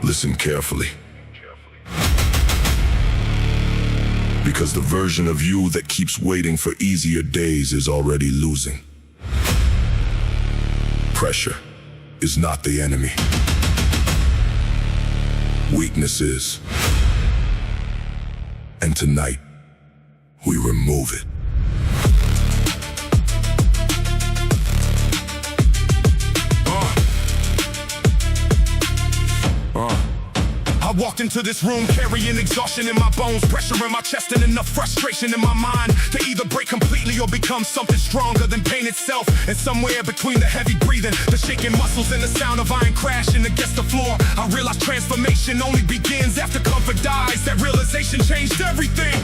Listen carefully. Because the version of you that keeps waiting for easier days is already losing. Pressure is not the enemy. Weakness is. And tonight, we remove it. I walked into this room carrying exhaustion in my bones, pressure in my chest and enough frustration in my mind to either break completely or become something stronger than pain itself. And somewhere between the heavy breathing, the shaking muscles and the sound of iron crashing against the floor, I realized transformation only begins after comfort dies. That realization changed everything.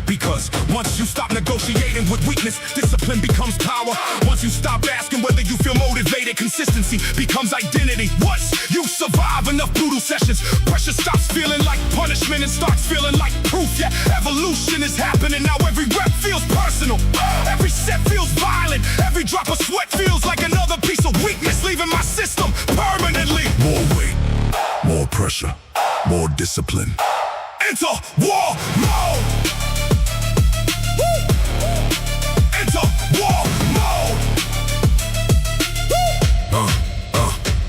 Because once you stop negotiating with weakness, discipline becomes power. Once you stop asking whether you feel motivated, consistency becomes identity. Once you survive enough brutal sessions, pressure stops feeling like punishment and starts feeling like proof. Yeah, evolution is happening now. Every rep feels personal, every set feels violent, every drop of sweat feels like another piece of weakness leaving my system permanently. More weight, more pressure, more discipline. Enter war mode. Enter war mode.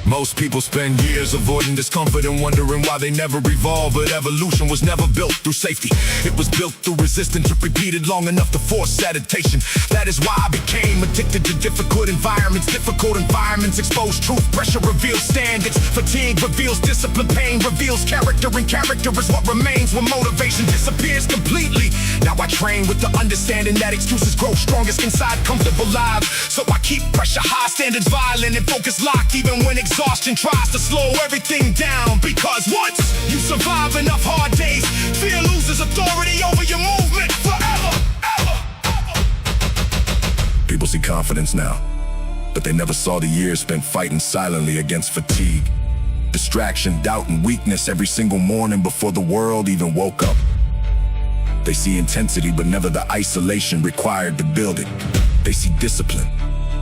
Most people spend years avoiding discomfort and wondering why they never evolve. But evolution was never built through safety. It was built through resistance, repeated long enough to force adaptation. That is why I became addicted to difficult environments. Difficult environments expose truth. Pressure reveals standards. Fatigue reveals discipline. Pain reveals character. And character is what remains when motivation disappears completely. Now I train with the understanding that excuses grow strongest inside comfortable lives. So I keep pressure high, standards violent, and focus locked even when exhaustion tries to slow everything down. Because once you survive enough hard days, fear loses authority over your movement forever. People see confidence now, but they never saw the years spent fighting silently against fatigue, distraction, doubt, and weakness every single morning before the world even woke up. They see intensity, but never the isolation required to build it. They see discipline,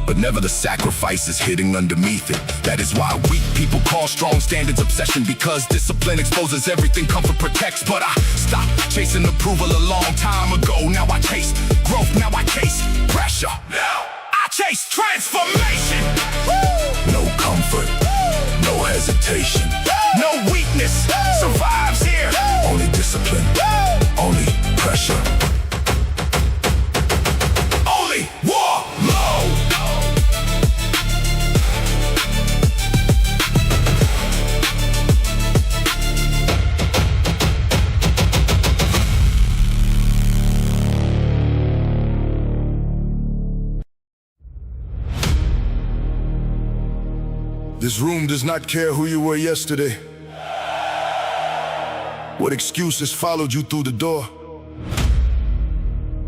but never the sacrifices hidden underneath it. That is why weak people call strong standards obsession, because discipline exposes everything comfort protects. But I stopped chasing approval a long time ago. Now I chase growth, now I chase pressure. Now I chase transformation. No comfort, no hesitation, no weakness survives here. only discipline, only pressure, Only war mode. This room does not care who you were yesterday, what excuses followed you through the door,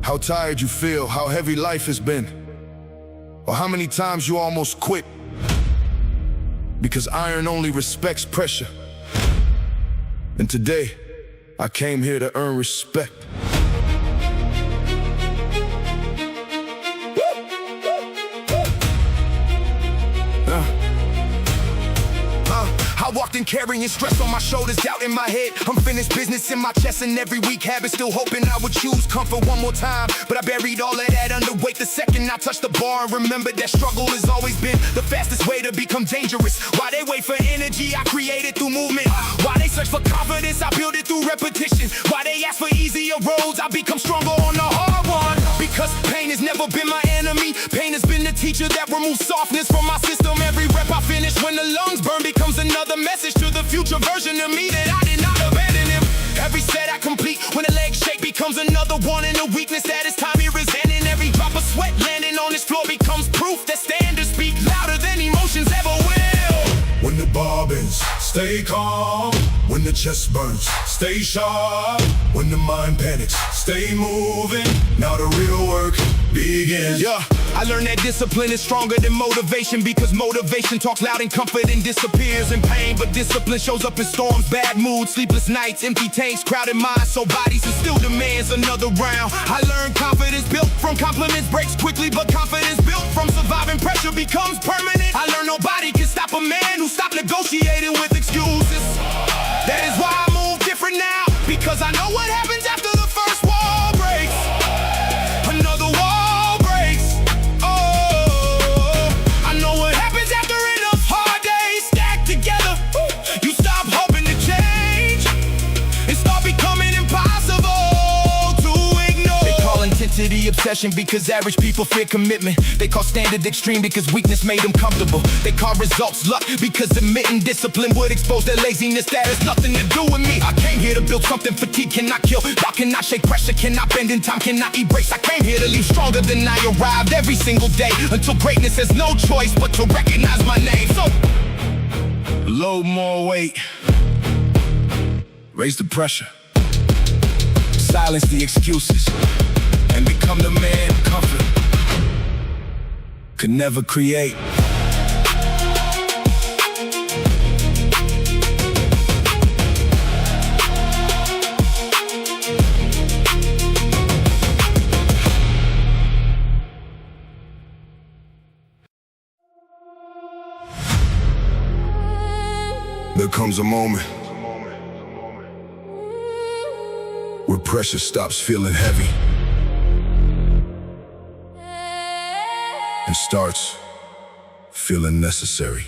how tired you feel, how heavy life has been, or how many times you almost quit. Because iron only respects pressure. And today, I came here to earn respect. I walked in carrying stress on my shoulders, doubt in my head, unfinished business in my chest, and every weak habit still hoping I would choose comfort one more time. But I buried all of that underweight the second I touched the bar, and remembered that struggle has always been the fastest way to become dangerous. Why they wait for energy, I create it through movement. Why they search for confidence, I build it through repetition. Why they ask for easier roads, I become stronger on the hard one. Because pain has never been my enemy. Pain has been the teacher that removes softness from my system. Every rep I finish when the lungs burn becomes another message to the future version of me that I did not abandon him. Every set I complete when the legs shake becomes another one in the weakness that is time here is ending. Every drop of sweat landing on this floor becomes proof that standards speak louder than emotions ever will. When the bar bends, stay calm. When the chest burns, stay sharp. When the mind panics, stay moving. Now the real work begins. Yeah, I learned that discipline is stronger than motivation, because motivation talks loud in comfort and disappears in pain. But discipline shows up in storms, bad moods, sleepless nights, empty tanks, crowded minds, so bodies and still demands another round. I learned confidence built from compliments breaks quickly, but confidence built from surviving pressure becomes permanent. I learned nobody can stop a man who stopped negotiating with excuses. session because average people fear commitment. They call standard extreme because weakness made them comfortable. They call results luck because admitting discipline would expose their laziness. That has nothing to do with me. I came here to build something fatigue cannot kill. Doubt cannot shake, pressure cannot bend, and time cannot erase. I came here to leave stronger than I arrived every single day, until greatness has no choice but to recognize my name. So, load more weight, raise the pressure, silence the excuses, and become the man comfort could never create. There comes a moment where pressure stops feeling heavy and starts feeling necessary.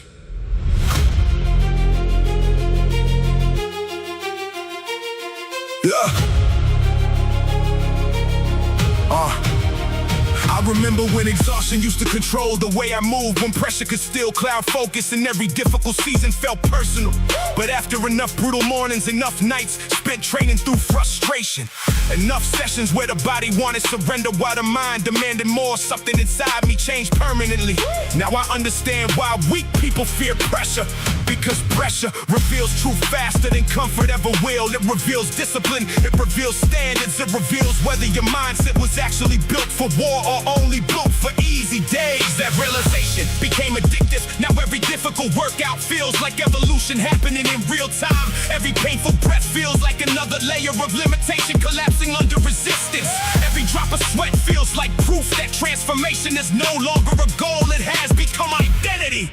I remember when exhaustion used to control the way I moved, when pressure could still cloud focus and every difficult season felt personal. But after enough brutal mornings, enough nights spent training through frustration, enough sessions where the body wanted surrender while the mind demanded more, something inside me changed permanently. Now I understand why weak people fear pressure, because pressure reveals truth faster than comfort ever will. It reveals discipline, it reveals standards, it reveals whether your mindset was actually built for war or only built for easy days. That realization became addictive. Now every difficult workout feels like evolution happening in real time. Every painful breath feels like another layer of limitation collapsing under resistance. Every drop of sweat feels like proof that transformation is no longer a goal, it has become identity.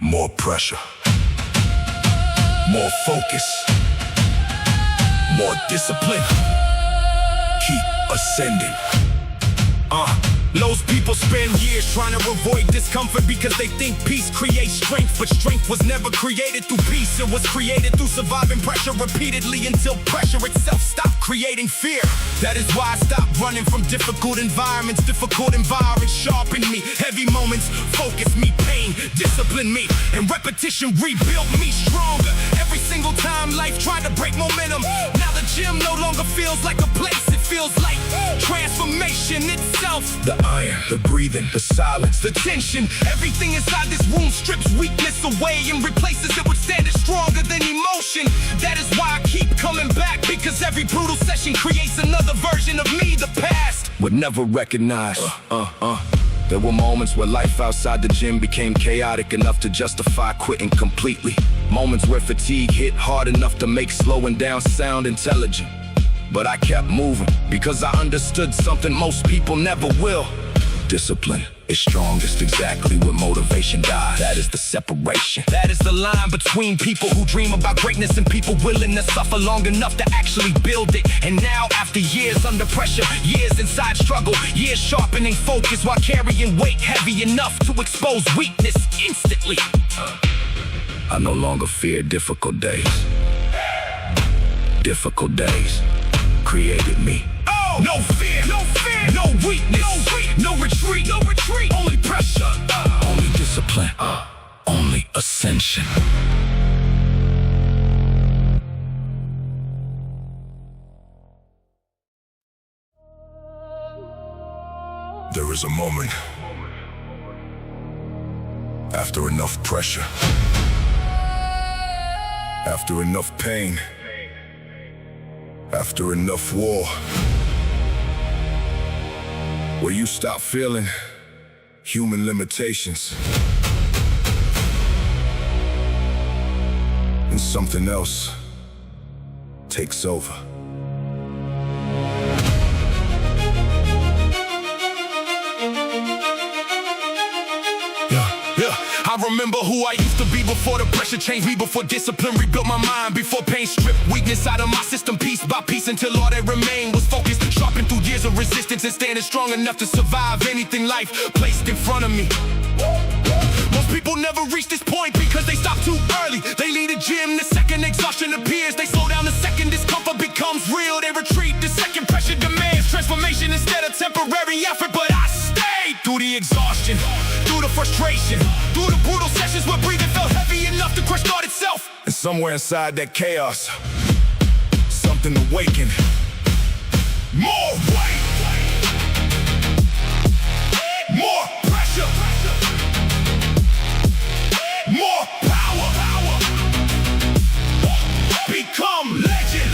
More pressure, more focus, more discipline. Keep ascending. Most people spend years trying to avoid discomfort because they think peace creates strength. But strength was never created through peace. It was created through surviving pressure repeatedly until pressure itself stopped creating fear. That is why I stopped running from difficult environments. Difficult environments sharpen me. Heavy moments focus me. Pain discipline me. And repetition rebuilt me stronger. Every single time life tried to break momentum, now the gym no longer feels like a place. It feels like transformation itself. The iron, the breathing, the silence, The tension, everything inside this room strips weakness away and replaces it with standards stronger than emotion. That is why I keep coming back, because every brutal session creates another version of me the past would never recognize. There were moments where life outside the gym became chaotic enough to justify quitting completely. Moments where fatigue hit hard enough to make slowing down sound intelligent. But I kept moving because I understood something most people never will. Discipline is strongest exactly when motivation dies. That is the separation. That is the line between people who dream about greatness and people willing to suffer long enough to actually build it. And now, after years under pressure, years inside struggle, years sharpening focus while carrying weight heavy enough to expose weakness instantly, I no longer fear difficult days. Difficult days created me. No fear, no fear, no weakness, no retreat, no retreat, only pressure, only discipline, only ascension. There is a moment after enough pressure, after enough pain, after enough war, where you stop feeling human limitations and something else takes over. I remember who I used to be before the pressure changed me, before discipline rebuilt my mind, before pain stripped weakness out of my system piece by piece, until all that remained was focused, sharpened through years of resistance and standing strong enough to survive anything life placed in front of me. Most people never reach this point because they stop too early. They leave the gym the second exhaustion appears. They slow down the second discomfort becomes real. They retreat the second pressure demands transformation. transformation instead of temporary effort. But I stayed through the exhaustion, through the frustration, through the brutal sessions where breathing felt heavy enough to crush thought itself. And somewhere inside that chaos, something awakened. More weight, more pressure, more power. Become legend.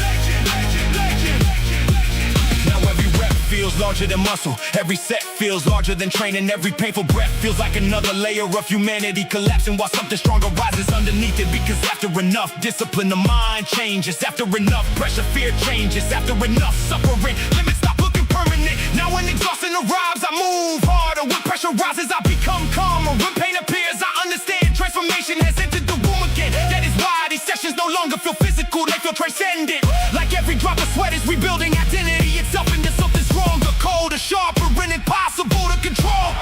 Now every rep feels larger than muscle. Every set feels larger than training. Every painful breath feels like another layer of humanity collapsing while something stronger rises underneath it. Because after enough discipline, the mind changes. After enough pressure, fear changes. After enough suffering, limits stop looking permanent. Now when exhaustion arrives, I move harder. When pressure rises, I become calmer. When pain appears, I understand transformation has entered the room again. That is why these sessions no longer feel physical, they feel transcendent. Like every drop of sweat is rebuilding identity itself into something stronger, colder, sharper, and impossible to control.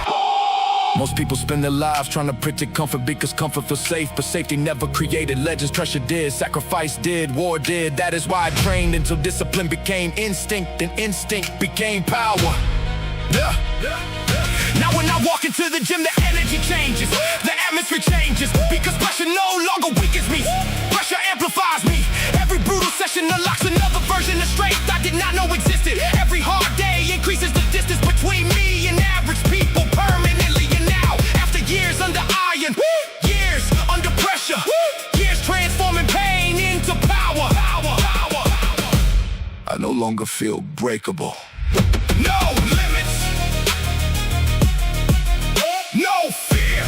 Most people spend their lives trying to protect comfort because comfort feels safe, but safety never created legends. Pressure did, sacrifice did, war did. That is why I trained until discipline became instinct, and instinct became power. Now when I walk into the gym, the energy changes, the atmosphere changes, because pressure no longer weakens me. Pressure amplifies me. Every brutal session unlocks another version of strength I did not know existed. Every hard day increases the distance between me and average people permanently. And now, after years under iron, years under pressure, years transforming pain into power, I no longer feel breakable. No limits, no fear,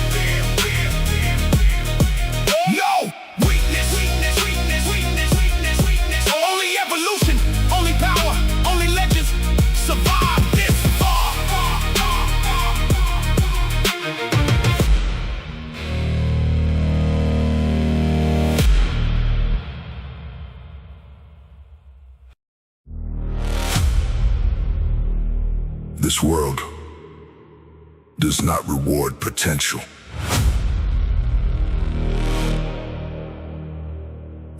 no weakness, only evolution, only power, only legends survive this far. This world does not reward potential.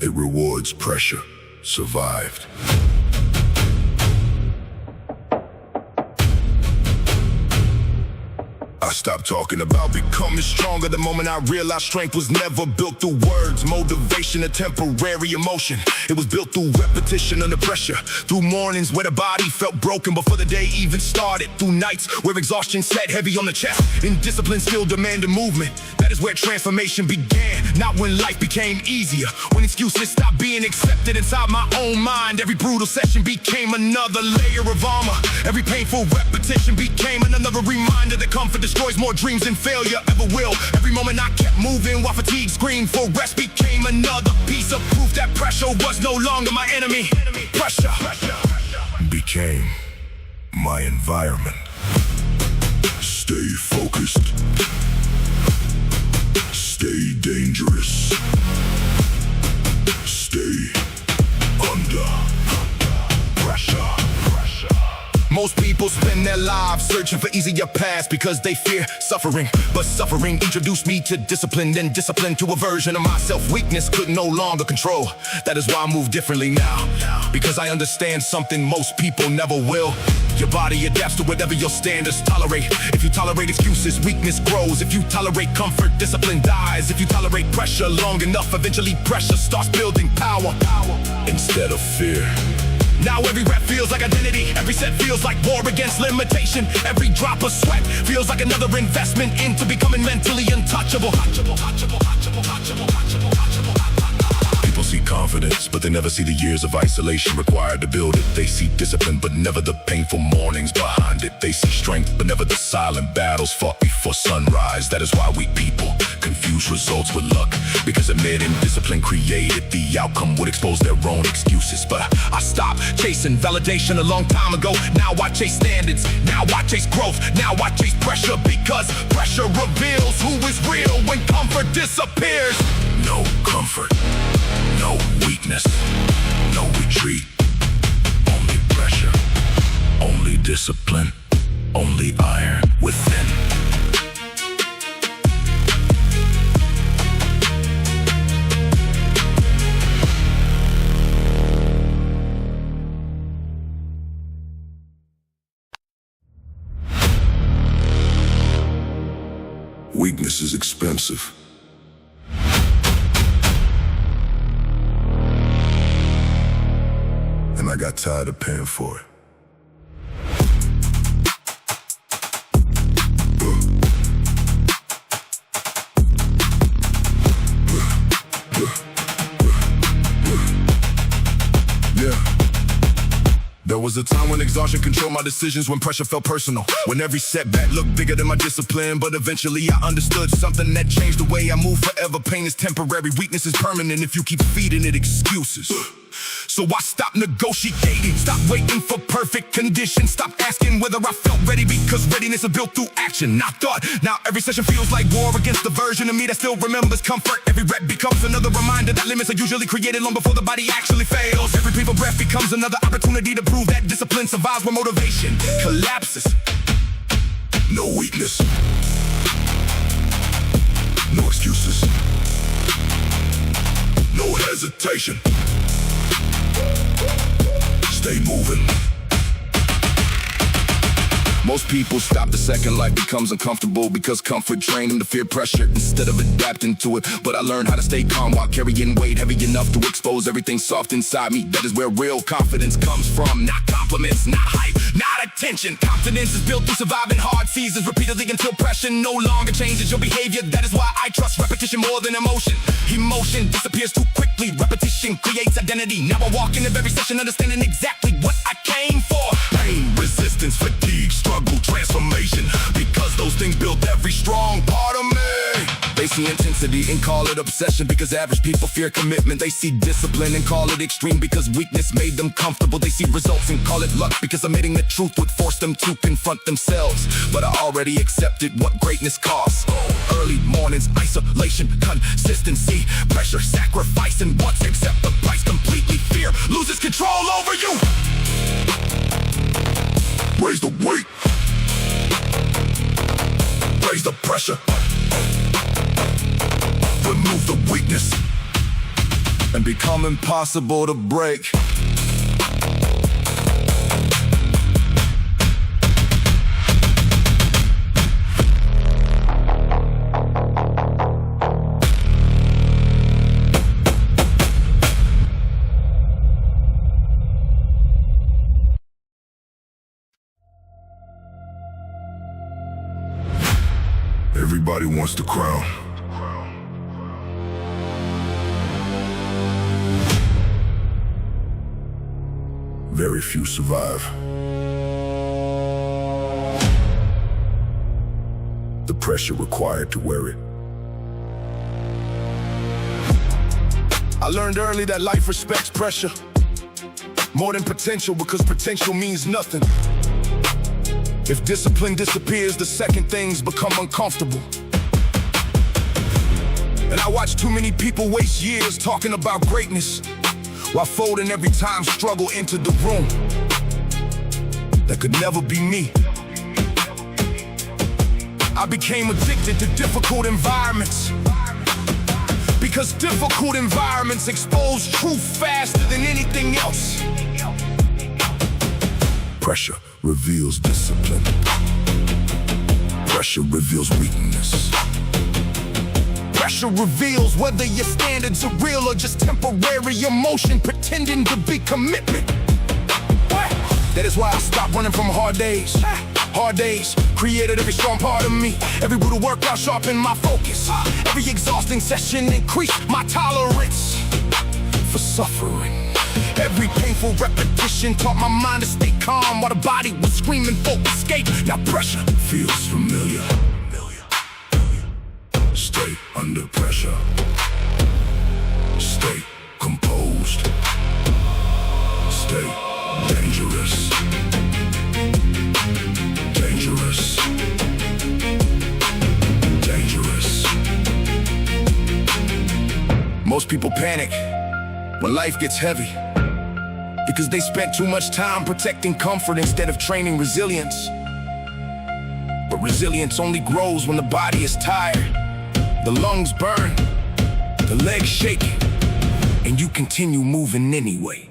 It rewards pressure survived. I stopped talking about becoming stronger the moment I realized strength was never built through words, motivation, or temporary emotion. It was built through repetition under pressure, through mornings where the body felt broken before the day even started, through nights where exhaustion sat heavy on the chest and discipline still demanded movement. That is where transformation began, not when life became easier, when excuses stopped being accepted inside my own mind. Every brutal session became another layer of armor. Every painful repetition became another reminder that comfort destroys more dreams than failure ever will. Every moment I kept moving while fatigue screamed for rest became another piece of proof that pressure was no longer my enemy. Pressure became my environment. Stay focused. Stay dangerous. Stay under pressure. Most people spend their lives searching for easier paths because they fear suffering. But suffering introduced me to discipline, then discipline to a version of myself weakness could no longer control. That is why I move differently now, because I understand something most people never will. Your body adapts to whatever your standards tolerate. If you tolerate excuses, weakness grows. If you tolerate comfort, discipline dies. If you tolerate pressure long enough, eventually pressure starts building power instead of fear. Now every rep feels like identity. Every set feels like war against limitation. Every drop of sweat feels like another investment into becoming mentally untouchable. People see confidence, but they never see the years of isolation required to build it. They see discipline, but never the painful mornings behind it. They see strength, but never the silent battles fought before sunrise. That is why we people confuse results with luck, because admitting discipline created the outcome would expose their own excuses. But I stopped chasing validation a long time ago. Now I chase standards, now I chase growth, now I chase pressure, because pressure reveals who is real when comfort disappears. No comfort, no weakness, no retreat. Only pressure, only discipline, only iron within. immersive. And I got tired of paying for it. There was a time when exhaustion controlled my decisions, when pressure felt personal, when every setback looked bigger than my discipline. But eventually I understood something that changed the way I move forever. Pain is temporary, weakness is permanent if you keep feeding it excuses. So I stopped negotiating, stopped waiting for perfect conditions, stopped asking whether I felt ready, because readiness is built through action, not thought. Now every session feels like war against the version of me that still remembers comfort. Every rep becomes another reminder that limits are usually created long before the body actually fails. Every painful breath becomes another opportunity to prove that discipline survives when motivation collapses. No weakness, no excuses, no hesitation. Stay moving. Most people stop the second life becomes uncomfortable, because comfort trained them to fear pressure instead of adapting to it. But I learned how to stay calm while carrying weight heavy enough to expose everything soft inside me. That is where real confidence comes from. Not compliments, not hype, not attention. Confidence is built through surviving hard seasons repeatedly until pressure no longer changes your behavior. That is why I trust repetition more than emotion. Emotion disappears too quickly. Repetition creates identity. Now I walk into every session understanding exactly what I came for. Pain, resistance, fatigue, struggle, transformation, because those things build every strong part of me. They see intensity and call it obsession, because average people fear commitment. They see discipline and call it extreme, because weakness made them comfortable. They see results and call it luck, because admitting the truth would force them to confront themselves. But I already accepted what greatness costs. Early mornings, isolation, consistency, pressure, sacrifice, and once accept the price completely. Fear loses control over you. Raise the weight, raise the pressure, remove the weakness, and become impossible to break. Everybody wants the crown. Very few survive. The pressure required to wear it. I learned early that life respects pressure more than potential, because potential means nothing if discipline disappears the second things become uncomfortable. And I watch too many people waste years talking about greatness while folding every time struggle entered the room. That could never be me. I became addicted to difficult environments, because difficult environments expose truth faster than anything else. Pressure reveals discipline. Pressure reveals weakness. Pressure reveals whether your standards are real or just temporary emotion pretending to be commitment. That is why I stopped running from hard days. Hard days created every strong part of me. Every brutal workout sharpened my focus. Every exhausting session increased my tolerance for suffering. Every painful repetition taught my mind to stay calm while the body was screaming for escape. Now pressure feels familiar. Stay under pressure. Stay composed. Stay dangerous. Dangerous. Dangerous. Most people panic when life gets heavy, because they spent too much time protecting comfort instead of training resilience. But resilience only grows when the body is tired, the lungs burn, the legs shake, and you continue moving anyway.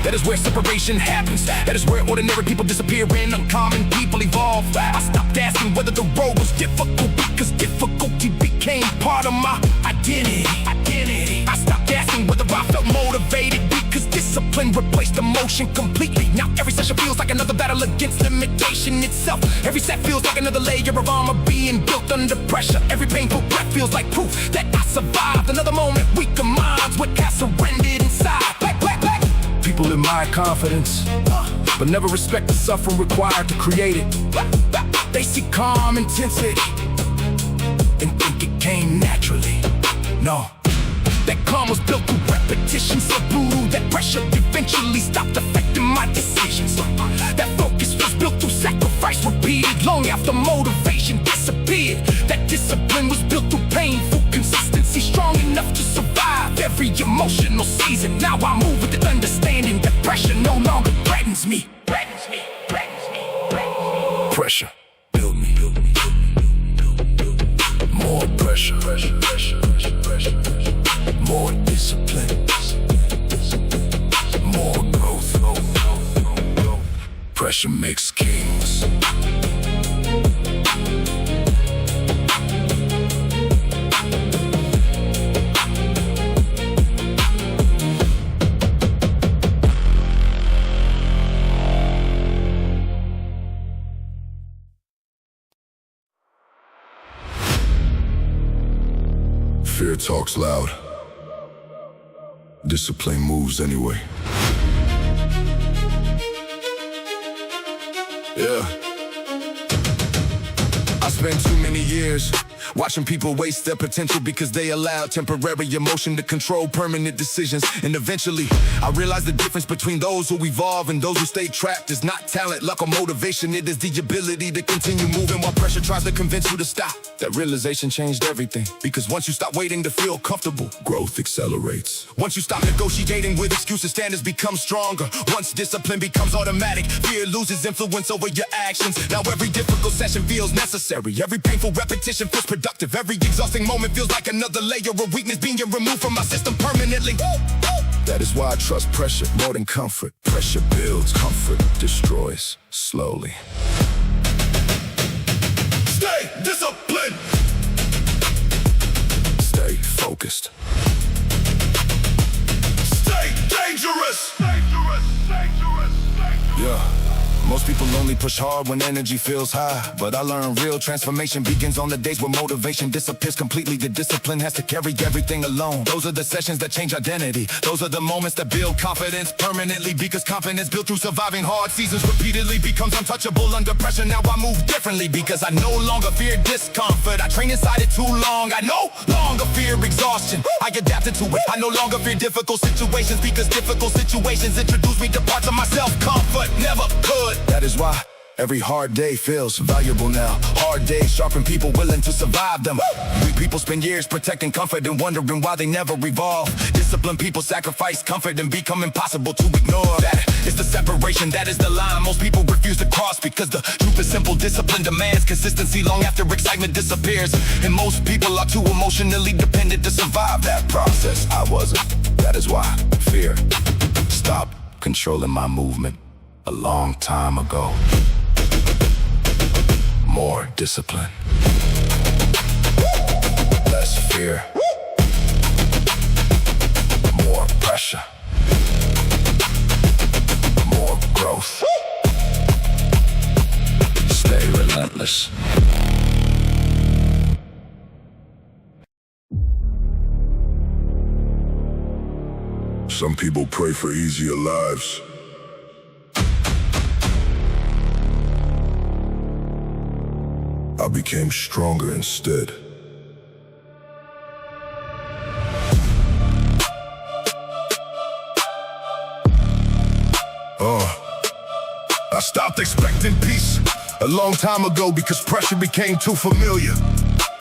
That is where separation happens. That is where ordinary people disappear and uncommon people evolve. I stopped asking whether the road was difficult, because difficulty became part of my identity. I stopped asking whether I felt motivated, because discipline replaced emotion completely. Now every session feels like another battle against limitation itself. Every set feels like another layer of armor being built under pressure. Every painful breath feels like proof that I survived another moment. Weaker minds would have surrendered inside. Black. People admire confidence, but never respect the suffering required to create it. They see calm intensity and think it came naturally. No, that calm was built through repetition, so brutal that pressure eventually stopped affecting my decisions. That focus was built through sacrifice, repeated long after motivation disappeared. That discipline was built through painful consistency, strong enough to survive every emotional season. Now I move with the understanding that pressure no longer threatens me. Pressure build me. More pressure. More discipline. More growth. Pressure makes kings. Fear talks loud. Discipline moves anyway. Yeah. I spent too many years watching people waste their potential because they allow temporary emotion to control permanent decisions. And eventually, I realized the difference between those who evolve and those who stay trapped is not talent, luck, or motivation. It is the ability to continue moving while pressure tries to convince you to stop. That realization changed everything, because once you stop waiting to feel comfortable, Growth accelerates. once you stop negotiating with excuses, standards become stronger. Once discipline becomes automatic, fear loses influence over your actions. Now every difficult session feels necessary. Every painful repetition feels productive. Every exhausting moment feels like another layer of weakness being removed from my system permanently. That is why I trust pressure more than comfort. Pressure builds, comfort destroys slowly. Stay disciplined. Stay focused. Stay dangerous. Yeah. Most people only push hard when energy feels high, but I learned real transformation begins on the days where motivation disappears completely. The discipline has to carry everything alone. Those are the sessions that change identity. Those are the moments that build confidence permanently, because confidence built through surviving hard seasons repeatedly becomes untouchable under pressure. Now I move differently because I no longer fear discomfort. I train inside it too long. I no longer fear exhaustion. I adapted to it. I no longer fear difficult situations, because difficult situations introduce me to parts of myself comfort never could. That is why every hard day feels valuable now. Hard days sharpen people willing to survive them. We people spend years protecting comfort and wondering why they never evolve. Disciplined people sacrifice comfort and become impossible to ignore. That is the separation, that is the line most people refuse to cross, because the truth is simple. Discipline demands consistency long after excitement disappears, and most people are too emotionally dependent to survive that process. I wasn't. That is why fear stopped controlling my movement a long time ago. More discipline, less fear, more pressure, more growth. Stay relentless. Some people pray for easier lives. I became stronger instead. I stopped expecting peace a long time ago because pressure became too familiar.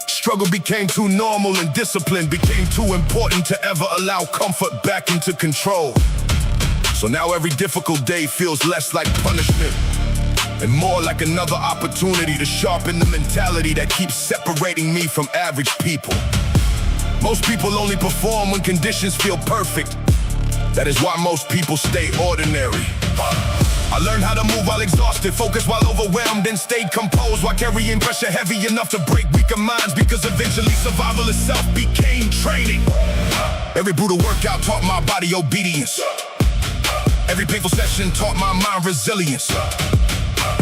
Struggle became too normal and discipline became too important to ever allow comfort back into control. So now every difficult day feels less like punishment and more like another opportunity to sharpen the mentality that keeps separating me from average people. Most people only perform when conditions feel perfect. That is why most people stay ordinary. I learned how to move while exhausted, focus while overwhelmed, and stay composed while carrying pressure heavy enough to break weaker minds, because eventually survival itself became training. Every brutal workout taught my body obedience. Every painful session taught my mind resilience.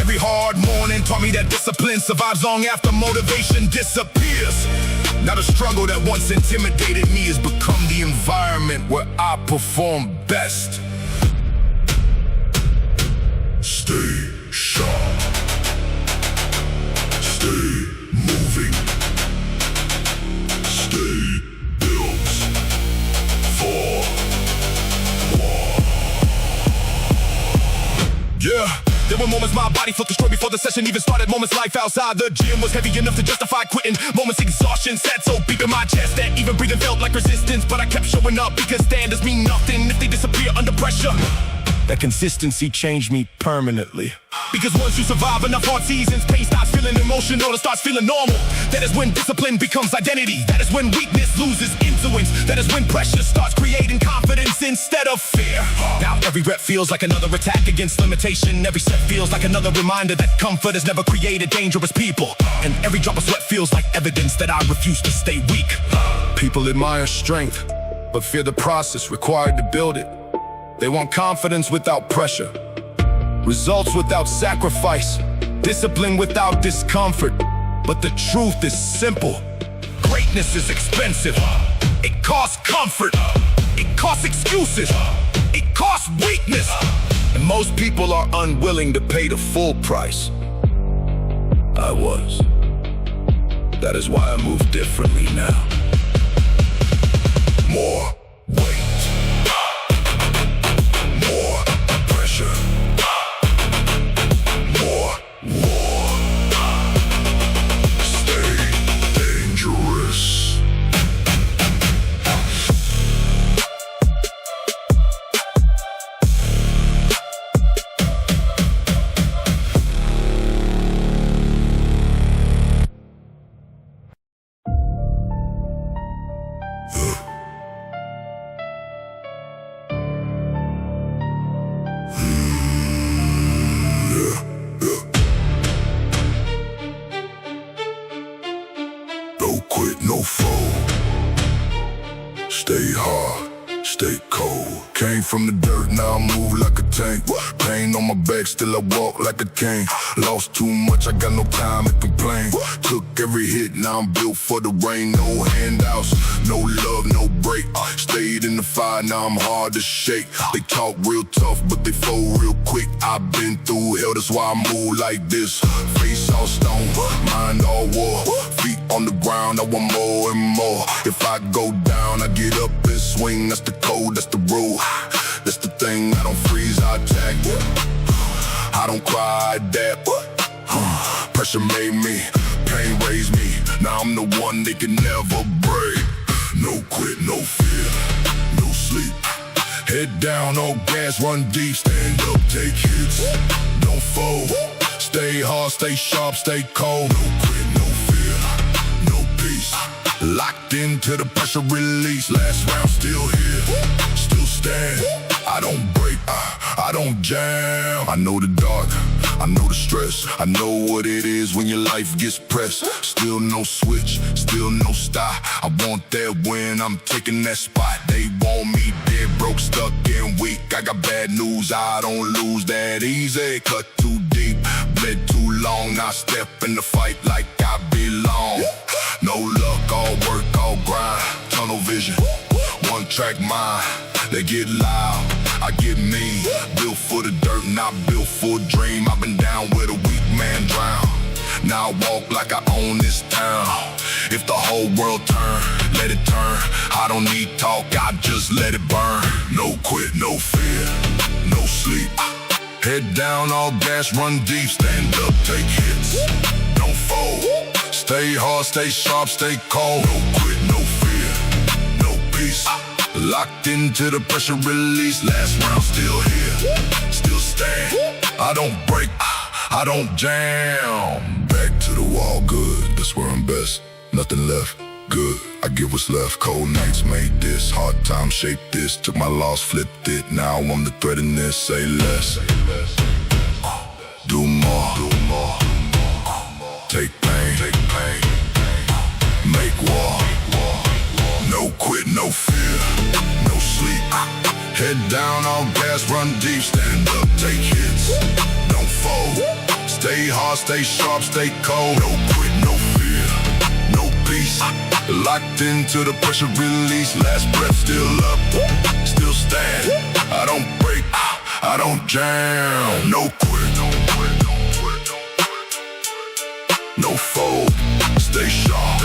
Every hard morning taught me that discipline survives long after motivation disappears. Now the struggle that once intimidated me has become the environment where I perform best. Stay sharp. Stay moving. Stay built for war. Yeah. There were moments my body felt destroyed before the session even started. Moments life outside the gym was heavy enough to justify quitting. Moments exhaustion sat so deep in my chest that even breathing felt like resistance. But I kept showing up because standards mean nothing if they disappear under pressure. That consistency changed me permanently. Because once you survive enough hard seasons, pain starts feeling emotional, it starts feeling normal. That is when discipline becomes identity. That is when weakness loses influence. That is when pressure starts creating confidence instead of fear. Now every rep feels like another attack against limitation. Every set feels like another reminder that comfort has never created dangerous people. And every drop of sweat feels like evidence that I refuse to stay weak. People admire strength, but fear the process required to build it. They want confidence without pressure, results without sacrifice, discipline without discomfort. But the truth is simple. Greatness is expensive. It costs comfort. It costs excuses. It costs weakness. And most people are unwilling to pay the full price. I was. That is why I move differently now. More weight. No quit, no fold. Stay hard, stay cold. Came from the dirt, now I move like a tank. Pain on my back, still I walk like a king. Lost too much, I got no time to complain. Took every hit, now I'm built for the rain. No handouts, no love, no break. Stayed in the fire, now I'm hard to shake. They talk real tough, but they fold real quick. I've been through hell, that's why I move like this. Face all stone, mind all war. Feet on the ground, I want more and more. If I go down, I get up and swing. That's the code, that's the rule. That's the thing, I don't freeze, I attack. I don't cry, I adapt. Pressure made me, pain raised me. Now I'm the one they can never break. No quit, no fear, no sleep. Head down, all gas, run deep. Stand up, take hits, don't fold. Stay hard, stay sharp, stay cold. No quit, no fear, no peace. Locked into the pressure release. Last round still here, still stand. I don't break, I don't jam. I know the dark, I know the stress. I know what it is when your life gets pressed. Still no switch, still no stop. I want that win, I'm taking that spot. They want me dead, broke, stuck and weak. I got bad news, I don't lose that easy. Cut too deep, bled too long. Now step in the fight like I belong. No luck, all work, all grind. Tunnel vision, one track mind. They get loud, I get mean. Built for the dirt, not built for a dream. I've been down where the weak man drown. Now I walk like I own this town. If the whole world turn, let it turn. I don't need talk, I just let it burn. No quit, no fear, no sleep. Head down, all gas, run deep. Stand up, take hits, don't fold. Stay hard, stay sharp, stay cold. No quit, no fear, no peace. Locked into the pressure release. Last round still here, still stand. I don't break, I don't jam. Back to the wall, good, that's where I'm best. Nothing left, good. I get what's left. Cold nights made this, hard times shaped this. Took my loss, flipped it. Now I'm the threat in this. Say less, do more, take pain, make war. No quit, no fear, no sleep. Head down, all gas, run deep. Stand up, take hits, don't fold. Stay hard, stay sharp, stay cold. No quit, no fear, no peace. Locked into the pressure release. Last breath, still up, still stand. I don't break, I don't jam. No quit, no fold. Stay sharp,